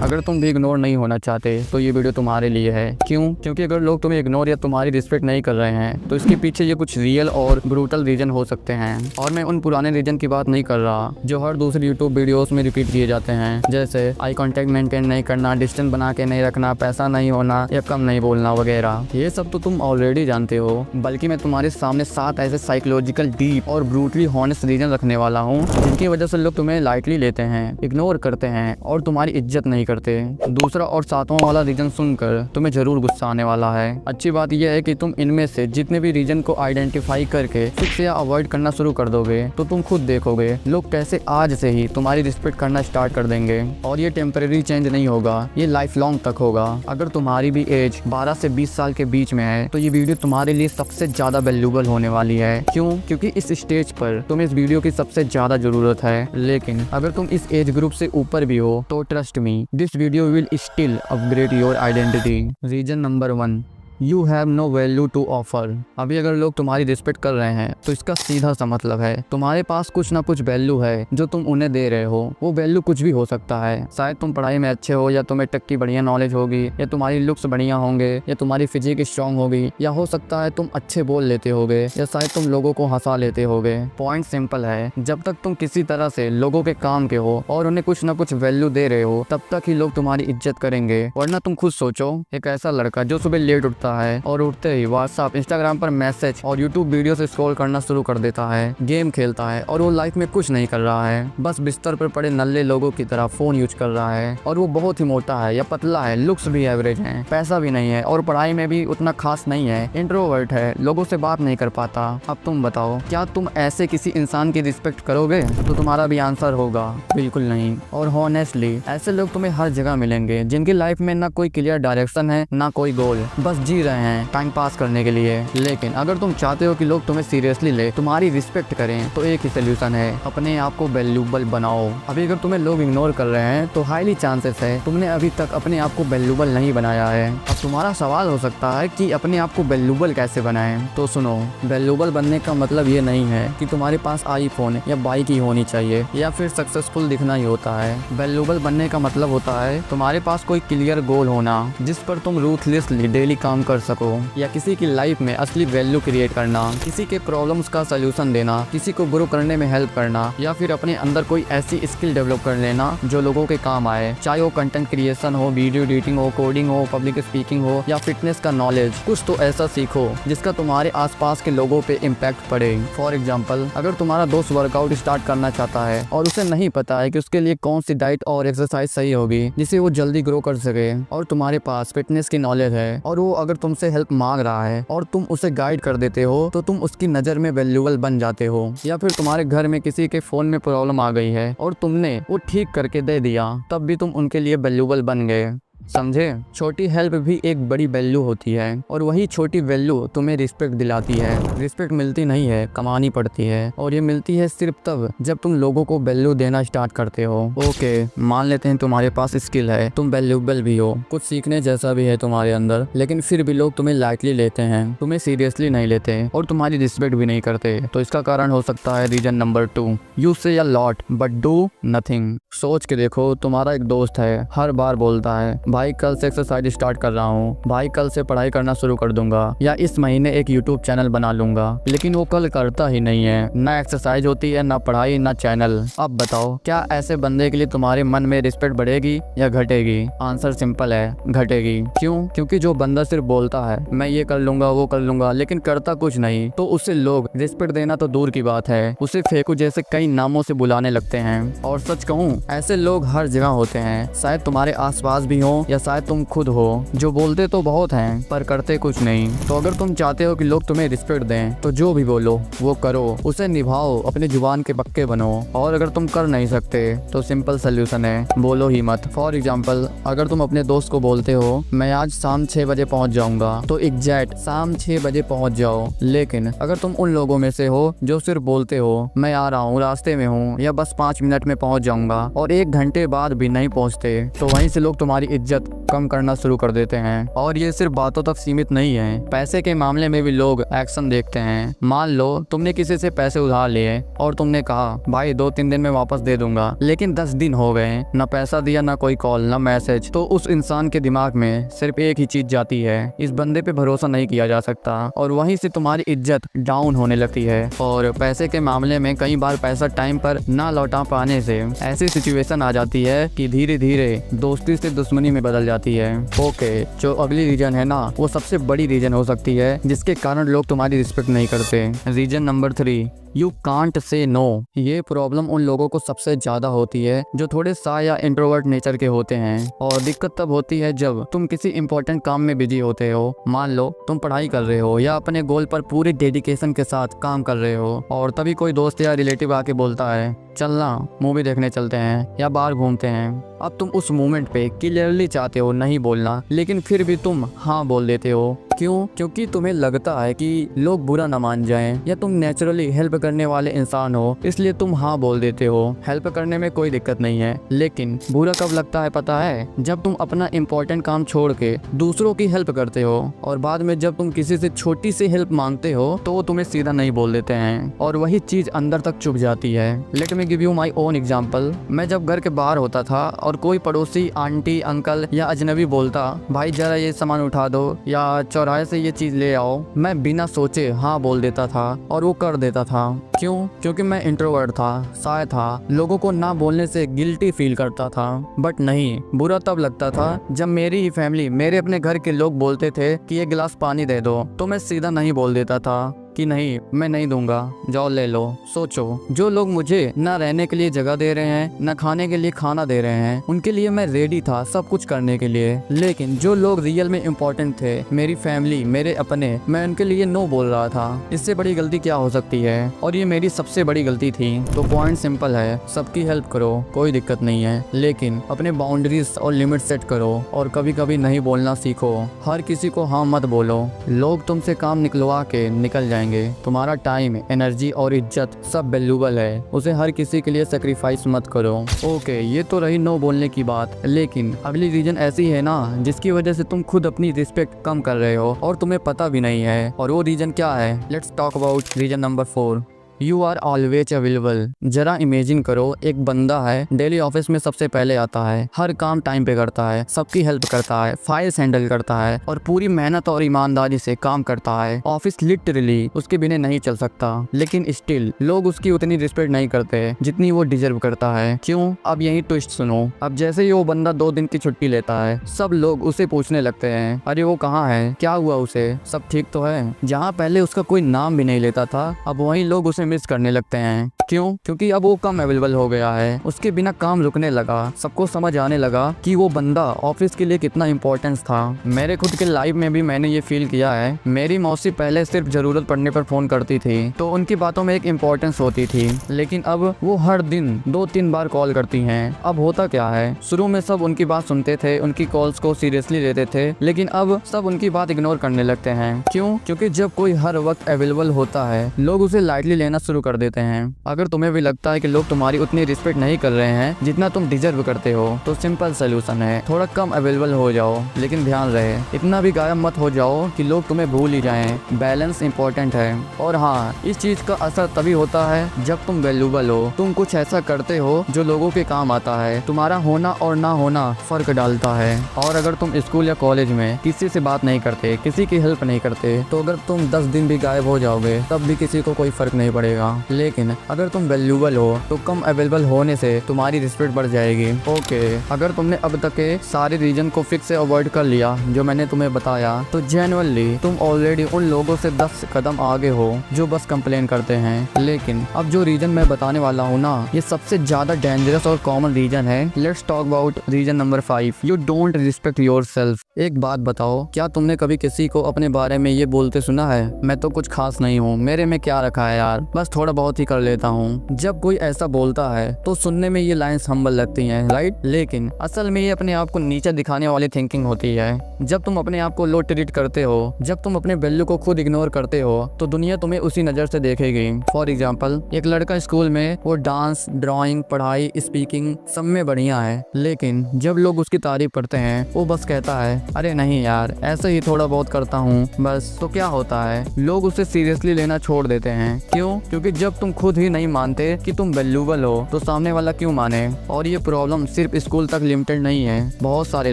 अगर तुम भी इग्नोर नहीं होना चाहते तो ये वीडियो तुम्हारे लिए है। क्यों? क्योंकि अगर लोग तुम्हें इग्नोर या तुम्हारी रिस्पेक्ट नहीं कर रहे हैं तो इसके पीछे ये कुछ रियल और ब्रूटल रीजन हो सकते हैं। और मैं उन पुराने रीजन की बात नहीं कर रहा जो हर दूसरी यूट्यूब वीडियोस में रिपीट किए जाते हैं, जैसे आई कांटेक्ट मेंटेन नहीं करना, डिस्टेंस बना के नहीं रखना, पैसा नहीं होना या कम नहीं बोलना वगैरह। ये सब तो तुम ऑलरेडी जानते हो, बल्कि मैं तुम्हारे सामने 7 ऐसे साइकोलॉजिकल डीप और ब्रूटली हॉनेस्ट रीजन रखने वाला हूँ जिनकी वजह से लोग तुम्हें लाइटली लेते हैं, इग्नोर करते हैं और तुम्हारी इज्जत नहीं करते। दूसरा और 7वां वाला रीजन सुनकर तुम्हें जरूर गुस्सा आने वाला है। अच्छी बात यह है कि तुम इनमें से जितने भी रीजन को आइडेंटिफाई करके फिक्स या अवॉइड करना शुरू कर दोगे तो तुम खुद देखोगे लोग कैसे आज से ही तुम्हारी रिस्पेक्ट करना स्टार्ट कर देंगे। और ये टेम्परेरी चेंज नहीं होगा, ये लाइफ लॉन्ग तक होगा। अगर तुम्हारी भी एज 12 से 20 साल के बीच में है तो ये वीडियो तुम्हारे लिए सबसे ज्यादा वैल्यूएबल होने वाली है। क्यों? क्योंकि इस स्टेज पर तुम्हें इस वीडियो की सबसे ज्यादा जरूरत है। लेकिन अगर तुम इस एज ग्रुप से ऊपर भी हो तो trust me, this video will still upgrade your identity. Reason number 1, you have no value to offer. अभी अगर लोग तुम्हारी रिस्पेक्ट कर रहे हैं तो इसका सीधा सा मतलब है तुम्हारे पास कुछ ना कुछ वैल्यू है जो तुम उन्हें दे रहे हो। वो वैल्यू कुछ भी हो सकता है, शायद तुम पढ़ाई में अच्छे हो या तुम्हें टेक की बढ़िया नॉलेज होगी या तुम्हारी लुक्स बढ़िया होंगे या तुम्हारी फिजिक स्ट्रांग होगी या हो सकता है तुम अच्छे बोल लेते होगे या शायद तुम लोगों को हंसा लेते होगे। पॉइंट सिंपल है, जब तक तुम किसी तरह से लोगों के काम के हो और उन्हें कुछ ना कुछ वैल्यू दे रहे हो तब तक ही लोग तुम्हारी इज्जत करेंगे। वरना तुम खुद सोचो, एक ऐसा लड़का जो सुबह लेट उठता है और उठते ही व्हाट्सएप, इंस्टाग्राम पर मैसेज और यूट्यूब वीडियो से स्क्रॉल करना शुरू कर देता है, गेम खेलता है और वो लाइफ में कुछ नहीं कर रहा है, बस बिस्तर पर पड़े नल्ले लोगों की तरह फोन यूज कर रहा है। और वो बहुत ही मोटा है या पतला है, लुक्स भी एवरेज है, पैसा भी नहीं है और पढ़ाई में भी उतना खास नहीं है, इंट्रोवर्ट है, लोगों से बात नहीं कर पाता। अब तुम बताओ, क्या तुम ऐसे किसी इंसान की रिस्पेक्ट करोगे? तो तुम्हारा भी आंसर होगा बिल्कुल नहीं। और हॉनेस्टली ऐसे लोग तुम्हें हर जगह मिलेंगे जिनकी लाइफ में ना कोई क्लियर डायरेक्शन है ना कोई गोल, बस जी रहे हैं टाइम पास करने के लिए। लेकिन अगर तुम चाहते हो कि लोग तुम्हें सीरियसली ले, तुम्हारी रिस्पेक्ट करें, तो एक ही सोल्यूशन है, अपने आप को वैल्यूएबल बनाओ। अभी अगर तुम्हें लोग इग्नोर कर रहे हैं तो हाईली चांसेस है तुमने अभी तक अपने आप को वैल्यूएबल नहीं बनाया है। अब तुम्हारा सवाल हो सकता है कि अपने आप को वैल्यूएबल कैसे बनाएं? तो सुनो, वैल्यूएबल बनने का मतलब ये नहीं है कि तुम्हारे पास आईफोन या बाइक ही होनी चाहिए या फिर सक्सेसफुल दिखना ही होता है। वैल्यूएबल बनने का मतलब होता है तुम्हारे पास कोई क्लियर गोल होना जिस पर तुम रूथलेसली डेली काम कर सको, या किसी की लाइफ में असली वैल्यू क्रिएट करना, किसी के प्रॉब्लम्स का सलूशन देना, किसी को ग्रो करने में हेल्प करना, या फिर अपने अंदर कोई ऐसी स्किल डेवलप कर लेना जो लोगों के काम आए, चाहे वो कंटेंट क्रिएशन हो, वीडियो एडिटिंग हो, कोडिंग हो, पब्लिक स्पीकिंग हो या फिटनेस का नॉलेज। कुछ तो ऐसा सीखो जिसका तुम्हारे आसपास के लोगों पे इम्पैक्ट पड़े। फॉर एग्जाम्पल, अगर तुम्हारा दोस्त वर्कआउट स्टार्ट करना चाहता है और उसे नहीं पता है कि उसके लिए कौन सी डाइट और एक्सरसाइज सही होगी जिससे वो जल्दी ग्रो कर सके, और तुम्हारे पास फिटनेस की नॉलेज है और वो अगर तुमसे हेल्प मांग रहा है और तुम उसे गाइड कर देते हो तो तुम उसकी नज़र में वैल्यूएबल बन जाते हो। या फिर तुम्हारे घर में किसी के फोन में प्रॉब्लम आ गई है और तुमने वो ठीक करके दे दिया, तब भी तुम उनके लिए वैल्यूएबल बन गए। समझे? छोटी हेल्प भी एक बड़ी वैल्यू होती है और वही छोटी वैल्यू तुम्हें रिस्पेक्ट दिलाती है। रिस्पेक्ट मिलती नहीं है, कमानी पड़ती है, और ये मिलती है सिर्फ तब जब तुम लोगों को वैल्यू देना स्टार्ट करते हो। ओके, मान लेते हैं तुम्हारे पास स्किल है, तुम वैल्यूएबल भी हो, कुछ सीखने जैसा भी है तुम्हारे अंदर, लेकिन फिर भी लोग तुम्हें लाइटली लेते हैं, तुम्हें सीरियसली नहीं लेते और तुम्हारी रिस्पेक्ट भी नहीं करते। तो इसका कारण हो सकता है रीजन नंबर 2, यू से a lot but do nothing. सोच के देखो, तुम्हारा एक दोस्त है, हर बार बोलता है भाई कल से एक्सरसाइज स्टार्ट कर रहा हूँ, भाई कल से पढ़ाई करना शुरू कर दूंगा, या इस महीने एक यूट्यूब चैनल बना लूंगा, लेकिन वो कल करता ही नहीं है। ना एक्सरसाइज होती है, ना पढ़ाई, ना चैनल। अब बताओ, क्या ऐसे बंदे के लिए तुम्हारे मन में रिस्पेक्ट बढ़ेगी या घटेगी? आंसर सिंपल है, घटेगी। क्यों? क्योंकि जो बंदा सिर्फ बोलता है मैं ये कर लूंगा वो कर लूंगा लेकिन करता कुछ नहीं, तो उसे लोग रिस्पेक्ट देना तो दूर की बात है, उसे फेंकू जैसे कई नामों से बुलाने लगते हैं। और सच कहूँ, ऐसे लोग हर जगह होते हैं, शायद तुम्हारे आसपास भी हो या शायद तुम खुद हो, जो बोलते तो बहुत हैं पर करते कुछ नहीं। तो अगर तुम चाहते हो कि लोग तुम्हें रिस्पेक्ट दें तो जो भी बोलो वो करो, उसे निभाओ, अपनी जुबान के पक्के बनो। और अगर तुम कर नहीं सकते तो सिंपल सोल्यूशन है, बोलो ही मत। फॉर एग्जाम्पल, अगर तुम अपने दोस्त को बोलते हो मैं आज शाम 6 बजे पहुंच जाऊंगा, तो एग्जैक्ट शाम 6 बजे पहुंच जाओ। लेकिन अगर तुम उन लोगों में से हो जो सिर्फ बोलते हो मैं आ रहा हूँ, रास्ते में हूँ, या बस 5 मिनट में पहुंच जाऊंगा, और 1 घंटे बाद भी नहीं पहुंचते, तो वहीं से लोग तुम्हारी इज्जत इज्जत कम करना शुरू कर देते हैं। और ये सिर्फ बातों तक सीमित नहीं है, पैसे के मामले में भी लोग एक्शन देखते हैं। मान लो तुमने किसी से पैसे उधार लिए और तुमने कहा भाई 2-3 दिन में वापस दे दूंगा, लेकिन 10 दिन हो गए, ना पैसा दिया, ना कोई कॉल, ना मैसेज। तो उस इंसान के दिमाग में सिर्फ एक ही चीज जाती है, इस बंदे पे भरोसा नहीं किया जा सकता, और वहीं से तुम्हारी इज्जत डाउन होने लगती है। और पैसे के मामले में कई बार पैसा टाइम पर ना लौटा पाने से ऐसी सिचुएशन आ जाती है कि धीरे धीरे दोस्ती से दुश्मनी में बदल जाती है। ओके, जो अगली रीजन है ना, वो सबसे बड़ी रीजन हो सकती है जिसके कारण लोग तुम्हारी रिस्पेक्ट नहीं करते। Reason number 3, you can't say no. ये प्रॉब्लम उन लोगों को सबसे ज्यादा होती है जो थोड़े शाय या इंट्रोवर्ट नेचर के होते हैं। और दिक्कत तब होती है जब तुम किसी इंपॉर्टेंट काम में बिजी होते हो। मान लो तुम पढ़ाई कर रहे हो या अपने गोल पर पूरी डेडिकेशन के साथ काम कर रहे हो, और तभी कोई दोस्त या रिलेटिव आके बोलता है चलना मूवी देखने चलते हैं या बाहर घूमते हैं। अब तुम उस मोमेंट पे क्लियरली चाहते हो नहीं बोलना, लेकिन फिर भी तुम हाँ बोल देते हो। क्यों? क्योंकि तुम्हें लगता है कि लोग बुरा ना मान जाएं, या तुम नेचुरली हेल्प करने वाले इंसान हो, इसलिए तुम हाँ बोल देते हो। हेल्प करने में कोई दिक्कत नहीं है, लेकिन बुरा कब लगता है पता है? जब तुम अपना इम्पोर्टेंट काम छोड़ के दूसरों की हेल्प करते हो, और बाद में जब तुम किसी से छोटी सी हेल्प मांगते हो तो वो तुम्हें सीधा नहीं बोल देते हैं, और वही चीज अंदर तक चुभ जाती है। Let me give you my own example. मैं जब घर के बाहर होता था और कोई पड़ोसी आंटी अंकल या अजनबी बोलता भाई जरा ये सामान उठा दो या चौराहे से ये चीज ले आओ, मैं बिना सोचे हाँ बोल देता था और वो कर देता था। क्यों? क्योंकि मैं इंट्रोवर्ट था, शाय था, लोगों को ना बोलने से गिल्टी फील करता था। बट नहीं, बुरा तब लगता था जब मेरी ही फैमिली, मेरे अपने घर के लोग बोलते थे कि ये गिलास पानी दे दो, तो मैं सीधा नहीं बोल देता था कि नहीं मैं नहीं दूंगा, जाओ ले लो। सोचो, जो लोग मुझे ना रहने के लिए जगह दे रहे हैं, ना खाने के लिए खाना दे रहे हैं, उनके लिए मैं रेडी था सब कुछ करने के लिए। लेकिन जो लोग रियल में इम्पोर्टेंट थे, मेरी फैमिली, मेरे अपने, मैं उनके लिए नो बोल रहा था। इससे बड़ी गलती क्या हो सकती है? और ये मेरी सबसे बड़ी गलती थी। तो पॉइंट सिंपल है, सबकी हेल्प करो, कोई दिक्कत नहीं है, लेकिन अपने बाउंड्रीज और लिमिट सेट करो, और कभी कभी नहीं बोलना सीखो। हर किसी को हाँ मत बोलो, लोग तुमसे काम निकलवा के निकल जाएंगे। तुम्हारा टाइम, एनर्जी और इज्जत सब वैल्यूएबल है, उसे हर किसी के लिए सैक्रिफाइस मत करो। ओके, ये तो रही नो बोलने की बात, लेकिन अगली रीजन ऐसी है ना जिसकी वजह से तुम खुद अपनी रिस्पेक्ट कम कर रहे हो और तुम्हें पता भी नहीं है। और वो रीजन क्या है? Let's talk about reason number 4, you are always available. जरा इमेजिन करो, एक बंदा है, डेली ऑफिस में सबसे पहले आता है, हर काम टाइम पे करता है, सबकी हेल्प करता है, फाइल्स हैंडल करता है और पूरी मेहनत और ईमानदारी से काम करता है। ऑफिस लिटरली उसके बिना नहीं चल सकता, लेकिन स्टिल लोग उसकी उतनी रिस्पेक्ट नहीं करते जितनी वो डिजर्व करता है। क्यों? अब यही ट्विस्ट सुनो। अब जैसे ही वो बंदा 2 दिन की छुट्टी लेता है, सब लोग उसे पूछने लगते हैं अरे वो कहाँ है, क्या हुआ उसे, सब ठीक तो है? जहाँ पहले उसका कोई नाम भी नहीं लेता था, अब वही लोग उसे मिस करने लगते हैं। क्यों? क्योंकि अब वो कम अवेलेबल हो गया है, उसके बिना काम रुकने लगा। सबको समझ आने लगा कि वो बंदा ऑफिस के लिए कितना इम्पोर्टेंस था। मेरे खुद के लाइफ में भी मैंने ये फील किया है। मेरी मौसी पहले सिर्फ जरूरत पड़ने पर फोन करती थी, तो उनकी बातों में एक इम्पोर्टेंस होती थी, लेकिन अब वो हर दिन 2-3 बार कॉल करती हैं। अब होता क्या है, शुरू में सब उनकी बात सुनते थे, उनकी कॉल्स को सीरियसली लेते थे, लेकिन अब सब उनकी बात इग्नोर करने लगते हैं। क्यों? क्योंकि जब कोई हर वक्त अवेलेबल होता है, लोग उसे लाइटली लेना शुरू कर देते हैं। अगर तुम्हें भी लगता है कि लोग तुम्हारी उतनी रिस्पेक्ट नहीं कर रहे हैं जितना तुम डिजर्व करते हो, तो सिंपल सोल्यूशन है, थोड़ा कम अवेलेबल हो जाओ, लेकिन ध्यान रहे इतना भी गायब मत हो जाओ कि लोग तुम्हें भूल ही जाएं। बैलेंस इंपॉर्टेंट है। और हाँ, इस चीज का असर तभी होता है जब तुम वैल्यूएबल हो, तुम कुछ ऐसा करते हो जो लोगों के काम आता है। तुम्हारा होना और ना होना फर्क डालता है। और अगर तुम स्कूल या कॉलेज में किसी से बात नहीं करते, किसी की हेल्प नहीं करते, तो अगर तुम 10 दिन भी गायब हो जाओगे तब भी किसी को कोई फर्क नहीं पड़ेगा। लेकिन अगर तुम वैल्यूएबल हो तो कम अवेलेबल होने से तुम्हारी रिस्पेक्ट बढ़ जाएगी। ओके, अगर तुमने अब तक के सारे रीजन को फिक्स से अवॉइड कर लिया जो मैंने तुम्हें बताया, तो जेन्युइनली तुम ऑलरेडी उन लोगों से 10 कदम आगे हो जो बस कंप्लेन करते हैं। लेकिन अब जो रीजन मैं बताने वाला हूँ ना, ये सबसे ज्यादा डेंजरस और कॉमन रीजन है। Let's talk about reason number 5, you don't respect yourself. एक बात बताओ, क्या तुमने कभी किसी को अपने बारे में ये बोलते सुना है, मैं तो कुछ खास नहीं हूँ, मेरे में क्या रखा है यार, बस थोड़ा बहुत ही कर लेता हूँ। जब कोई ऐसा बोलता है तो सुनने में ये लाइंस हम्बल लगती हैं, राइट? लेकिन असल में ये अपने आप को नीचे दिखाने वाली थिंकिंग होती है। जब तुम अपने आप को लो ट्रीट करते हो, जब तुम अपने वैल्यू को खुद इग्नोर करते हो, तो दुनिया तुम्हें उसी नजर से देखेगी। फॉर एग्जाम्पल, एक लड़का स्कूल में वो डांस, ड्राइंग, पढ़ाई, स्पीकिंग सब में बढ़िया है, लेकिन जब लोग उसकी तारीफ करते हैं वो बस कहता है अरे नहीं यार, ऐसे ही थोड़ा बहुत करता हूँ बस। तो क्या होता है, लोग उसे सीरियसली लेना छोड़ देते हैं। क्यों? क्योंकि जब तुम खुद ही नहीं मानते कि तुम वैल्यूबल हो तो सामने वाला क्यों माने। और ये प्रॉब्लम सिर्फ स्कूल तक लिमिटेड नहीं है। बहुत सारे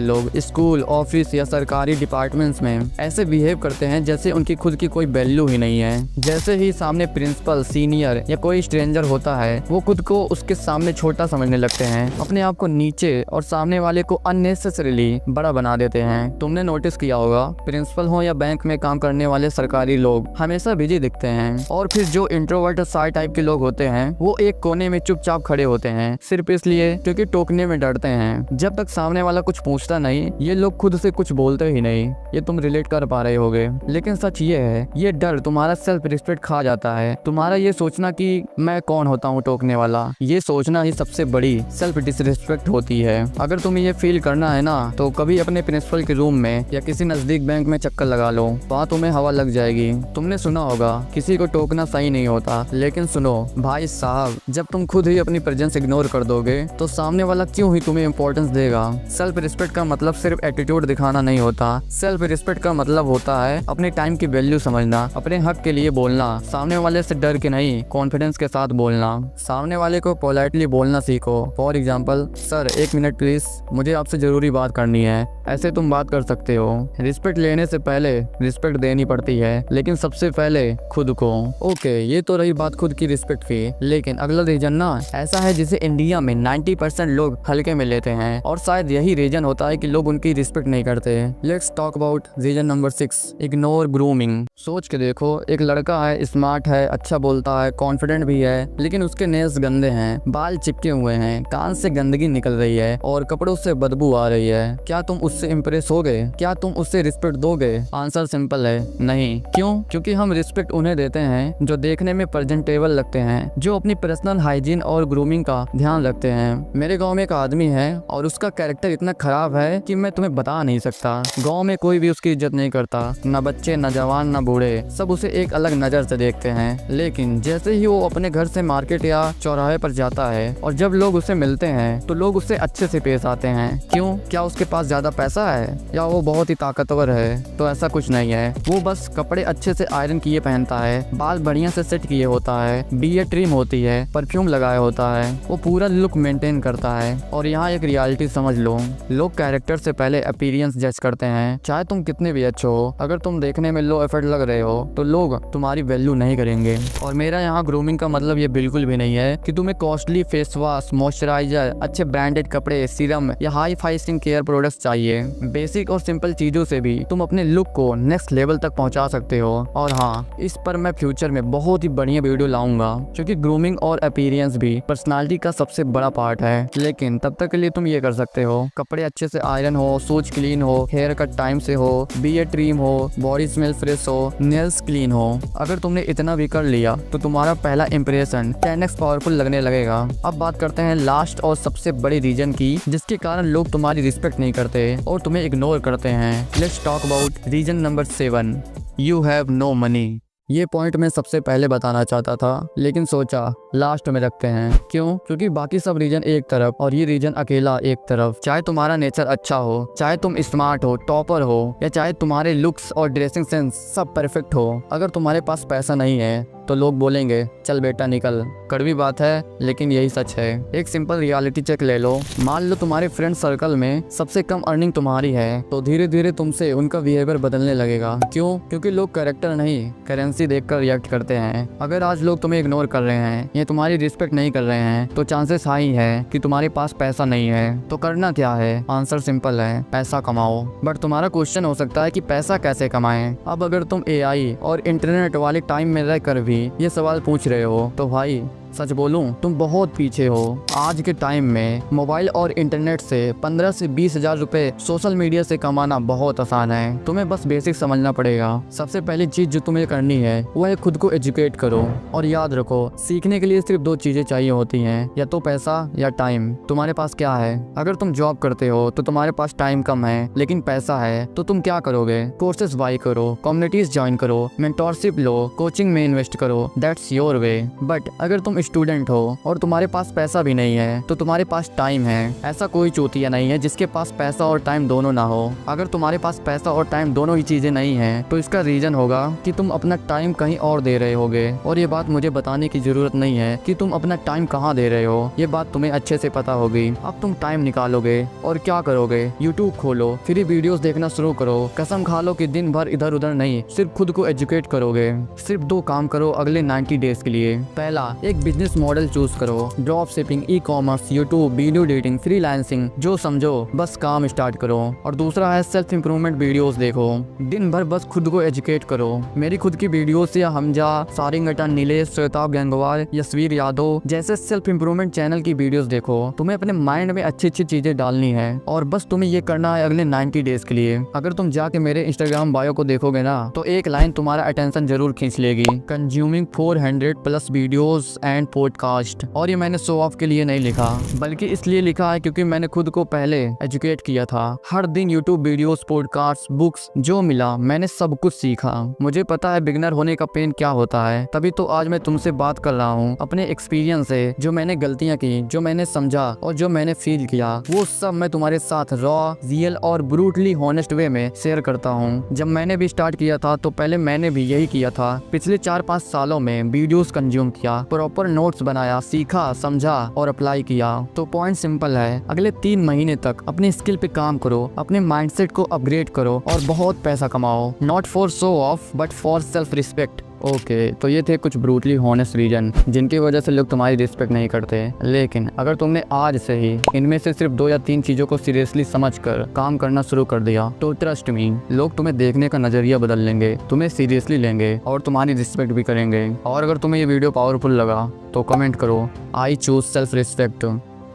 लोग स्कूल, ऑफिस या सरकारी डिपार्टमेंट्स में ऐसे बिहेव करते हैं जैसे उनकी खुद की कोई वैल्यू ही नहीं है। जैसे ही सामने प्रिंसिपल, सीनियर या कोई स्ट्रेंजर होता है, वो खुद को उसके सामने छोटा समझने लगते हैं, अपने आप को नीचे और सामने वाले को अननेसेसरीली बड़ा बना देते हैं। तुमने नोटिस किया होगा, प्रिंसिपल हो या बैंक में काम करने वाले सरकारी लोग हमेशा बिजी दिखते हैं, और फिर जो इंट्रोवर्ट साई टाइप के लोग होते हैं वो एक कोने में चुपचाप खड़े होते हैं, सिर्फ इसलिए क्योंकि टोकने में डरते हैं। जब तक सामने वाला कुछ पूछता नहीं, ये लोग खुद से कुछ बोलते ही नहीं। ये तुम रिलेट कर पा रहे होगे, लेकिन सच ये है, ये डर तुम्हारा सेल्फ रिस्पेक्ट खा जाता है। तुम्हारा ये सोचना कि मैं कौन होता हूँ टोकने वाला, ये सोचना ही सबसे बड़ी सेल्फ डिसरिस्पेक्ट होती है। अगर तुम्हें ये फील करना है ना, तो कभी अपने प्रिंसिपल के रूम में या किसी नजदीक बैंक में चक्कर लगा लो, वहाँ तुम्हें हवा लग जाएगी। तुमने सुना होगा किसी को टोकना सही नहीं होता, लेकिन सुनो भाई साहब, जब तुम खुद ही अपनी प्रेजेंस इग्नोर कर दोगे तो सामने वाला क्यों ही तुम्हें इंपॉर्टेंस देगा। सेल्फ रिस्पेक्ट का मतलब सिर्फ एटीट्यूड दिखाना नहीं होता। सेल्फ रिस्पेक्ट का मतलब होता है अपने टाइम की वैल्यू समझना, अपने हक के लिए बोलना, सामने वाले से डर के नहीं कॉन्फिडेंस के साथ बोलना, सामने वाले को पोलाइटली बोलना सीखो। For example, sir 1 minute please, मुझे आपसे जरूरी बात करनी है, ऐसे तुम बात कर सकते हो। रिस्पेक्ट लेने से पहले रिस्पेक्ट देनी पड़ती है, लेकिन सबसे पहले खुद को। ओके, ये तो रही बात खुद की रिस्पेक्ट की, लेकिन अगला रीजन ना ऐसा है जिसे इंडिया में 90% लोग हल्के में लेते हैं, और शायद यही रीजन होता है कि लोग उनकी रिस्पेक्ट नहीं करते। Let's talk about reason number 6, ignore grooming. सोच के देखो, एक लड़का है, स्मार्ट है, अच्छा बोलता है, कॉन्फिडेंट भी है, लेकिन उसके नेल्स गंदे हैं, बाल चिपके हुए हैं, कान से गंदगी निकल रही है और कपड़ों से बदबू आ रही है। क्या तुम उससे इंप्रेस होगे? क्या तुम उससे रिस्पेक्ट दोगे? आंसर सिंपल है, नहीं। क्यों? क्योंकि हम रिस्पेक्ट उन्हें देते हैं जो देखने में प्रेजेंटेबल लगते हैं, जो अपनी पर्सनल हाइजीन और ग्रूमिंग का ध्यान रखते हैं। मेरे गांव में एक आदमी है और उसका कैरेक्टर इतना खराब है कि मैं तुम्हें बता नहीं सकता। गांव में कोई भी उसकी इज्जत नहीं करता, न बच्चे, न जवान, न बूढ़े, सब उसे एक अलग नजर से देखते हैं। लेकिन जैसे ही वो अपने घर से मार्केट या चौराहे पर जाता है और जब लोग उसे मिलते हैं तो लोग उससे अच्छे से पेश आते हैं। क्यों? क्या उसके पास ज्यादा पैसा है या वो बहुत ही ताकतवर है? तो ऐसा कुछ नहीं है। वो बस कपड़े अच्छे से आयरन किए पहनता है, बाल बढ़िया से सेट किए होता है, बियर्ड ट्रिम होती है, परफ्यूम लगाया होता है, वो पूरा लुक मेंटेन करता है। और यहाँ एक रियलिटी समझ लो, लोग कैरेक्टर से पहले अपीयरेंस जज करते हैं। चाहे तुम कितने भी अच्छे हो, अगर तुम देखने में लो एफर्ट लग रहे हो तो लोग तुम्हारी वैल्यू नहीं करेंगे। और मेरा यहाँ ग्रूमिंग का मतलब ये बिल्कुल भी नहीं है कि तुम्हें कॉस्टली फेस वॉश, मॉइस्चराइजर, अच्छे ब्रांडेड कपड़े, सीरम या hi fi skin care products चाहिए। बेसिक और सिंपल चीजों से भी तुम अपने लुक को नेक्स्ट लेवल तक पहुंचा सकते हो। और हाँ, इस पर मैं फ्यूचर में बहुत ही बढ़िया वीडियो लाऊंगा, क्योंकि ग्रूमिंग और अपीयरेंस भी पर्सनालिटी का सबसे बड़ा पार्ट है। लेकिन तब तक के लिए तुम ये कर सकते हो, कपड़े अच्छे से आयरन हो, शूज क्लीन हो, हेयर कट टाइम से हो, बियर्ड ट्रिम हो, बॉडी स्मेल फ्रेश हो, नेल्स क्लीन हो। अगर तुमने इतना भी कर लिया तो तुम्हारा पहला इंप्रेशन 10x पावरफुल लगने लगेगा। अब बात करते हैं लास्ट और सबसे बड़ी रीजन की, जिसके कारण लोग तुम्हारी रिस्पेक्ट नहीं करते और तुम्हें इग्नोर करते हैं। Let's talk about reason number 7, you have no money. ये पॉइंट मैं सबसे पहले बताना चाहता था, लेकिन सोचा लास्ट में रखते हैं। क्यों? क्योंकि बाकी सब रीजन एक तरफ और ये रीजन अकेला एक तरफ। चाहे तुम्हारा नेचर अच्छा हो, चाहे तुम स्मार्ट हो, टॉपर हो, या चाहे तुम्हारे लुक्स और ड्रेसिंग सेंस सब परफेक्ट हो, अगर तुम्हारे पास पैसा नहीं है तो लोग बोलेंगे चल बेटा निकल। कड़वी बात है, लेकिन यही सच है। एक सिंपल रियलिटी चेक ले लो। मान लो तुम्हारे फ्रेंड सर्कल में सबसे कम अर्निंग तुम्हारी है, तो धीरे धीरे तुमसे उनका बिहेवियर बदलने लगेगा। क्यों? क्योंकि लोग कैरेक्टर नहीं, करेंसी देखकर रिएक्ट करते हैं। अगर आज लोग तुम्हें इग्नोर कर रहे हैं या तुम्हारी रिस्पेक्ट नहीं कर रहे हैं, तो चांसेस हाई है कि तुम्हारे पास पैसा नहीं है। तो करना क्या है? आंसर सिंपल है, पैसा कमाओ। बट तुम्हारा क्वेश्चन हो सकता है कि पैसा कैसे कमाएं? अब अगर तुम AI और इंटरनेट वाले टाइम में रहकर भी ये सवाल पूछ रहे हो, तो भाई सच बोलूं, तुम बहुत पीछे हो। आज के टाइम में मोबाइल और इंटरनेट से 15 से 20 हजार रुपए सोशल मीडिया से कमाना बहुत आसान है। तुम्हें बस बेसिक समझना पड़ेगा। सबसे पहली चीज जो तुम्हें करनी है वो है खुद को एजुकेट करो। और याद रखो, सीखने के लिए सिर्फ 2 चीजें चाहिए होती हैं, या तो पैसा या टाइम। तुम्हारे पास क्या है? अगर तुम जॉब करते हो तो तुम्हारे पास टाइम कम है लेकिन पैसा है, तो तुम क्या करोगे? कोर्सेज बाय करो, कम्युनिटीज ज्वाइन करो, मेंटोरशिप लो, कोचिंग में इन्वेस्ट करो। That's your way. बट अगर तुम स्टूडेंट हो और तुम्हारे पास पैसा भी नहीं है तो तुम्हारे पास टाइम है। ऐसा कोई चूतिया नहीं है जिसके पास पैसा और टाइम दोनों ना हो। अगर तुम्हारे पास पैसा और टाइम दोनों ही चीजें नहीं है तो इसका रीजन होगा कि तुम अपना टाइम कहीं और दे रहे होगे। और ये बात मुझे बताने की जरूरत नहीं है कि तुम अपना टाइम कहाँ दे रहे हो, ये बात तुम्हें अच्छे से पता होगी। अब तुम टाइम निकालोगे और क्या करोगे? यूट्यूब खोलो, फ्री वीडियोस देखना शुरू करो। कसम खा लो कि दिन भर इधर उधर नहीं, सिर्फ खुद को एजुकेट करोगे। सिर्फ 2 काम करो अगले 90 डेज के लिए। पहला, एक बिजनेस मॉडल चूज करो। Drop shipping, e commerce, YouTube, video editing, freelancing, जो समझो बस काम स्टार्ट करो। और दूसरा है सेल्फ इंप्रूवमेंट वीडियोस देखो। दिन भर बस खुद को एजुकेट करो। मेरी खुद की वीडियोस या हमजा, सारिंगटन, नीलेश, श्वेताब गंगवार, यशवीर यादव जैसे सेल्फ इंप्रूवमेंट चैनल की वीडियोस देखो। तुम्हें अपने माइंड में अच्छी अच्छी चीजें डालनी है और बस तुम्हें ये करना है अगले 90 डेज के लिए। अगर तुम जाके मेरे इंस्टाग्राम बायो को देखोगे ना तो एक लाइन तुम्हारा अटेंशन जरूर खींच लेगी, consuming 400 plus videos and podcast. और ये मैंने शो ऑफ के लिए नहीं लिखा, बल्कि इसलिए लिखा है क्योंकि मैंने खुद को पहले एजुकेट किया था। हर दिन यूट्यूब वीडियोस, पॉडकास्ट, बुक्स जो मिला मैंने सब कुछ सीखा। मुझे पता है बिगनर होने का पेन क्या होता है, तभी तो आज मैं तुमसे बात कर रहा हूँ। अपने एक्सपीरियंस से जो मैंने गलतियाँ की, जो मैंने समझा और जो मैंने फील किया, वो सब मैं तुम्हारे साथ रॉ, रियल और ब्रूटली हॉनेस्ट वे में शेयर करता हूँ। जब मैंने भी स्टार्ट किया था तो पहले मैंने भी यही किया था। पिछले 4-5 सालों में वीडियोस कंज्यूम किया, प्रॉपर नोट्स बनाया, सीखा, समझा और अप्लाई किया। तो पॉइंट सिंपल है, अगले 3 महीने तक अपने स्किल पे काम करो, अपने माइंडसेट को अपग्रेड करो और बहुत पैसा कमाओ। Not for show off but for self respect. Okay, तो ये थे कुछ ब्रूटली हॉनेस्ट रीजन जिनकी वजह से लोग तुम्हारी रिस्पेक्ट नहीं करते। लेकिन अगर तुमने आज से ही इनमें से सिर्फ 2 या 3 चीजों को सीरियसली समझकर काम करना शुरू कर दिया तो ट्रस्ट मी, लोग तुम्हें देखने का नजरिया बदल लेंगे, तुम्हें सीरियसली लेंगे और तुम्हारी रिस्पेक्ट भी करेंगे। और अगर तुम्हें ये वीडियो पावरफुल लगा तो कमेंट करो, I choose self respect.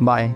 Bye.